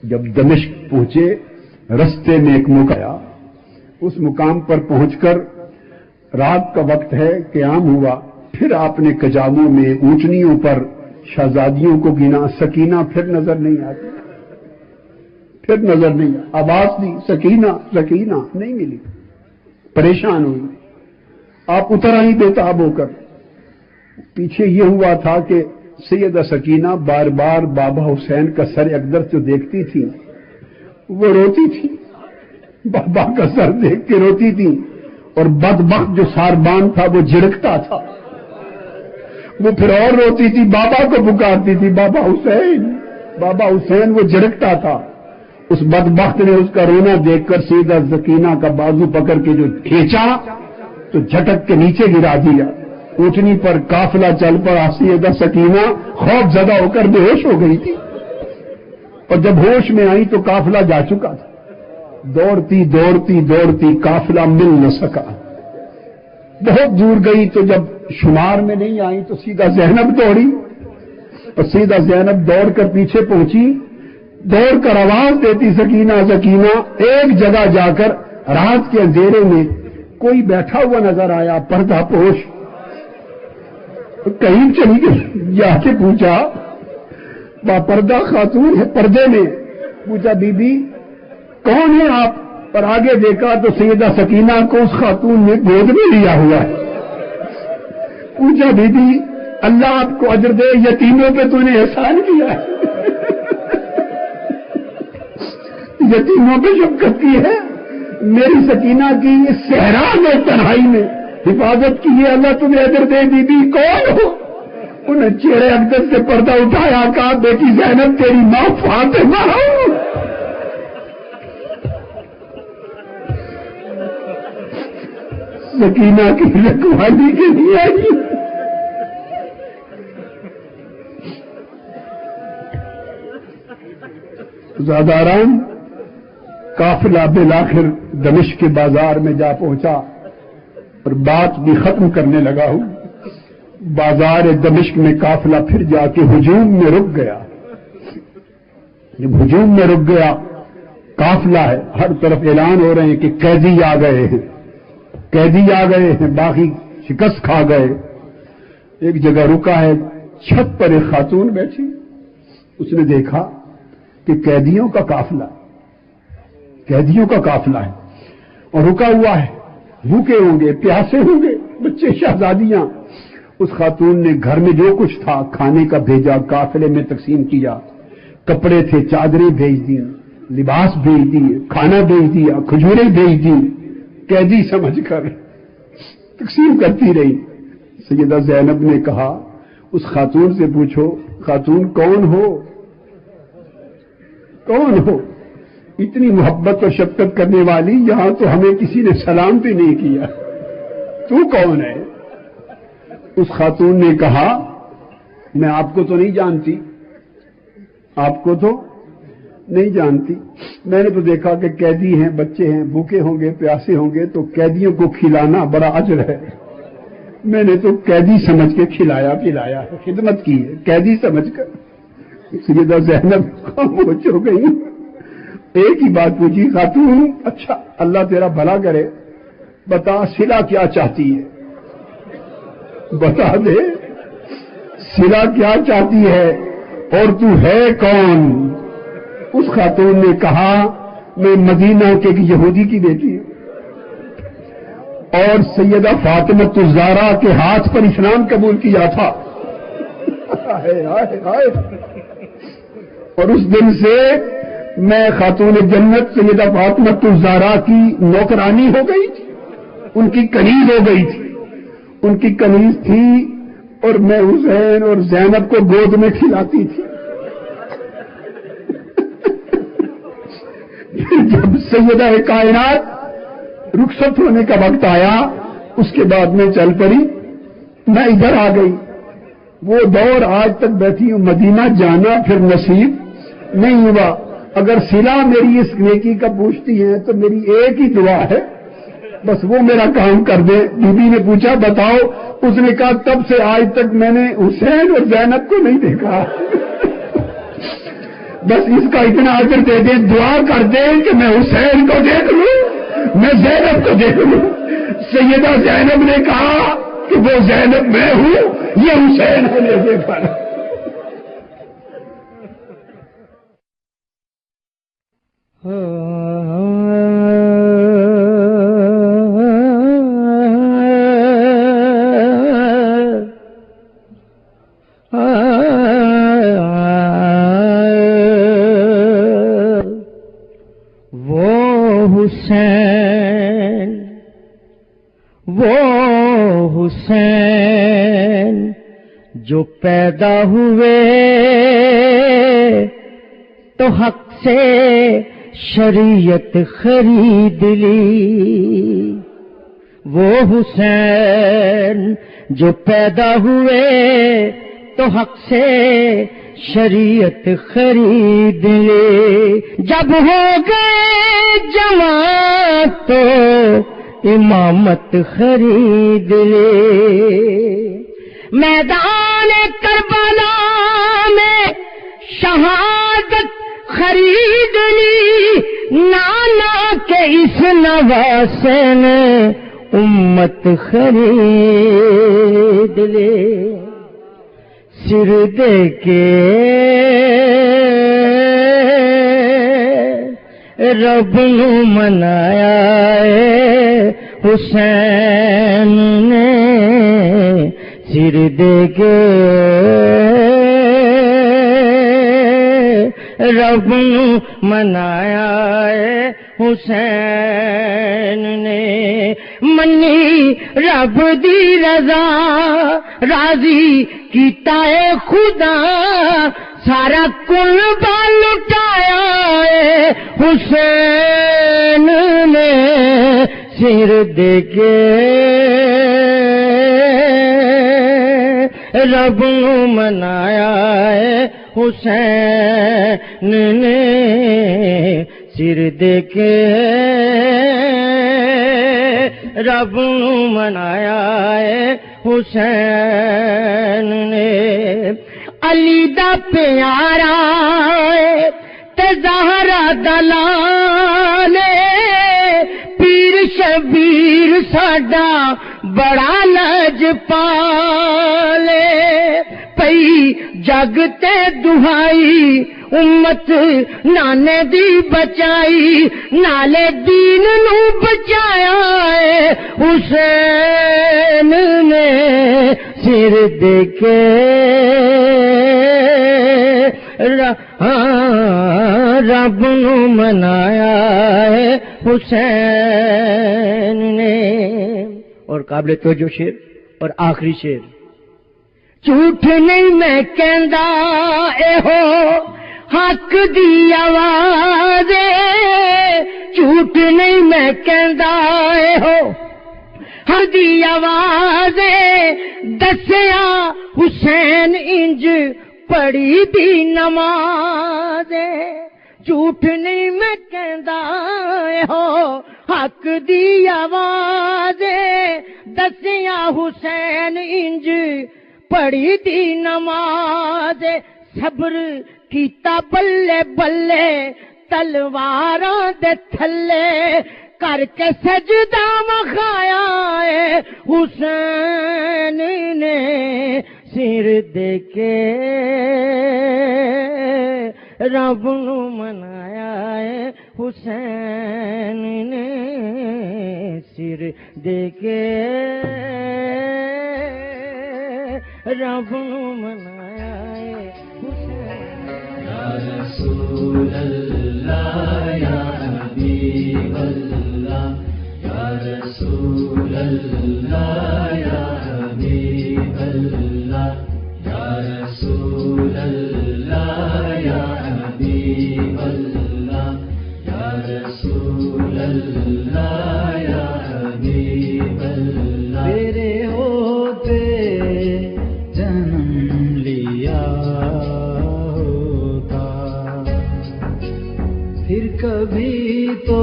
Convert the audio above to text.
جب دمشق پہنچے رستے میں ایک مقام آیا، اس مقام پر پہنچ کر رات کا وقت ہے، قیام ہوا، پھر آپ نے کجاووں میں اونٹنیوں پر شہزادیوں کو گنا، سکینہ پھر نظر نہیں آتی، پھر نظر نہیں، آواز دی سکینہ سکینہ نہیں ملی، پریشان ہوئی، آپ اتر آئی بےتاب ہو کر۔ پیچھے یہ ہوا تھا کہ سیدہ سکینہ بار بار بابا حسین کا سر اقدس جو دیکھتی تھی وہ روتی تھی، بابا کا سر دیکھ کے روتی تھی، اور بدبخت جو ساربان تھا وہ جھڑکتا تھا، وہ پھر اور روتی تھی، بابا کو پکارتی تھی بابا حسین بابا حسین، وہ جھڑکتا تھا۔ اس بدبخت نے اس کا رونا دیکھ کر سیدہ سکینہ کا بازو پکڑ کے جو کھینچا تو جھٹک کے نیچے گرا دیا، اونٹنی پر قافلہ چل پڑا، سیدہ سکینہ خوف زدہ ہو کر بے ہوش ہو گئی تھی، اور جب ہوش میں آئی تو قافلہ جا چکا تھا، دوڑتی دوڑتی دوڑتی قافلہ مل نہ سکا، بہت دور گئی تو جب شمار میں نہیں آئی تو سیدھا زینب دوڑی، اور سیدھا زینب دوڑ کر پیچھے پہنچی، دوڑ کر آواز دیتی سکینہ سکینہ، ایک جگہ جا کر رات کے اندھیرے میں کوئی بیٹھا ہوا نظر آیا پردہ پوش، کہیں چلی گئی، جا کے پوچھا پردہ خاتون ہے پردے میں، پوچھا بی بی کون ہے آپ، اور آگے دیکھا تو سیدہ سکینہ کو اس خاتون نے گود میں لیا ہوا ہے۔ پوچھا بی بی اللہ آپ کو اجر دے، یتیموں پہ تو نے احسان کیا ہے، یتیموں پہ شفقت کی ہے، میری سکینہ کی اس صحرا میں تنہائی میں حفاظت کی ہے، اللہ تمہیں اجر دے۔ بی بی کون ہو؟ انہیں چہرے اقدس سے پردہ اٹھایا، کہا بیٹی زینب تیری ماں فاطمہ ہوں۔ سکینہ کی رکھوالی کے لیے آئی، زاداران قافلہ بالآخر دمشق کے بازار میں جا پہنچا، اور بات بھی ختم کرنے لگا ہوں۔ بازار دمشق میں قافلہ پھر جا کے ہجوم میں رک گیا، جب ہجوم میں رک گیا قافلہ ہے، ہر طرف اعلان ہو رہے ہیں کہ قیدی آ گئے ہیں، قیدی آ گئے ہیں، باقی شکست کھا گئے۔ ایک جگہ رکا ہے، چھت پر ایک خاتون بیٹھی، اس نے دیکھا کہ قیدیوں کا قافلہ ہے اور رکا ہوا ہے، بھوکے ہوں گے، پیاسے ہوں گے بچے شہزادیاں۔ اس خاتون نے گھر میں جو کچھ تھا کھانے کا بھیجا، قافلے میں تقسیم کیا، کپڑے تھے چادریں بھیج دی، لباس بھیج دیے، کھانا بھیج دیا، کھجوریں بھیج دی، قیدی سمجھ کر تقسیم کرتی رہی۔ سیدہ زینب نے کہا اس خاتون سے پوچھو خاتون کون ہو، کون ہو اتنی محبت اور شفقت کرنے والی، یہاں تو ہمیں کسی نے سلام بھی نہیں کیا، تو کون ہے؟ اس خاتون نے کہا میں آپ کو تو نہیں جانتی، آپ کو تو نہیں جانتی، میں نے تو دیکھا کہ قیدی ہیں، بچے ہیں، بھوکے ہوں گے، پیاسے ہوں گے، تو قیدیوں کو کھلانا بڑا اجر ہے، میں نے تو قیدی سمجھ کے کھلایا پلایا ہے، خدمت کی ہے قیدی سمجھ کر۔ سیدہ زینب خاموش ہو گئی، ایک ہی بات پوچھی خاتون اچھا اللہ تیرا بھلا کرے، بتا صلہ کیا چاہتی ہے، بتا دے صلہ کیا چاہتی ہے، اور تو ہے کون؟ اس خاتون نے کہا میں مدینہ کے ایک یہودی کی بیٹی ہوں، اور سیدہ فاطمہ الزہرا کے ہاتھ پر اسلام قبول کیا تھا، اور اس دن سے میں خاتون جنت سیدہ فاطمہ الزہرا کی نوکرانی ہو گئی تھی، ان کی کنیز ہو گئی تھی، ان کی کنیز تھی، اور میں حسین اور زینب کو گود میں کھلاتی تھی۔ جب سیدہ کائنات رخصت ہونے کا وقت آیا اس کے بعد میں چل پڑی، میں ادھر آ گئی، وہ دور آج تک بیٹھی ہوں، مدینہ جانا پھر نصیب نہیں ہوا۔ اگر صلہ میری اس نیکی کا پوچھتی ہیں تو میری ایک ہی دعا ہے، بس وہ میرا کام کر دے۔ بی بی نے پوچھا بتاؤ، اس نے کہا تب سے آج تک میں نے حسین اور زینب کو نہیں دیکھا، بس اس کا اتنا اجر دے دیں، دعا کر دیں کہ میں حسین کو دیکھ لوں، میں زینب کو دیکھ لوں۔ سیدہ زینب نے کہا کہ وہ زینب میں ہوں، یہ حسین ہے میرے پر۔ جو پیدا ہوئے تو حق سے شریعت خرید لی، وہ حسین جو پیدا ہوئے تو حق سے شریعت خرید لی، جب ہو گئے جوان تو امامت خرید لی، میدان کربلا میں شہادت خرید لی، نانا کے اس نواسے نے امت خرید لی، سر دے کے رب نو منایا حسین نے، سر دے کے رب نو منایا حسین نے، منی رب دی رضا راضی کیتا ہے خدا، سارا کل بال لٹایا حسین نے، سر دے کے رب نو منایا حسین نے، سر دے کے رب نو منایا حسین نے، علی دا پیارا تے زہرا دلال، پیر شبیر ساڈا بڑا لجپالے، پئی جگ تے دہائی امت نانے دی بچائی، نالے دین نو بچایا حسین نے، سر دے کے رب نو منایا حسین نے۔ اور قابل توجہ شعر اور آخری شعر، جھوٹ نہیں میں کہندا اے ہو حق دی آواز، جھوٹ نہیں میں کہندا اے ہو حق دی آواز، دسیا حسین انج پڑھی دی نماز، جھوٹ نہیں میں کہندا اے ہو حق دی آواز، دسیا حسین انج پڑھی دی نماز، صبر کیتا بلے بلے تلواراں دے تھلے، کر کے سجدہ مخایا حسین نے، سر دے کے رب نو منایا حسین نے، سر دے کے رب نو منایا حسین۔ یا رسول اللہ یا حبیب اللہ، یا رسول اللہ یا حبیب اللہ، یا رسول اللہ یا حبیب اللہ، یا رسول اللہ یا حبیب اللہ، تیرے ہوتے جنم لیا ہوتا پھر کبھی تو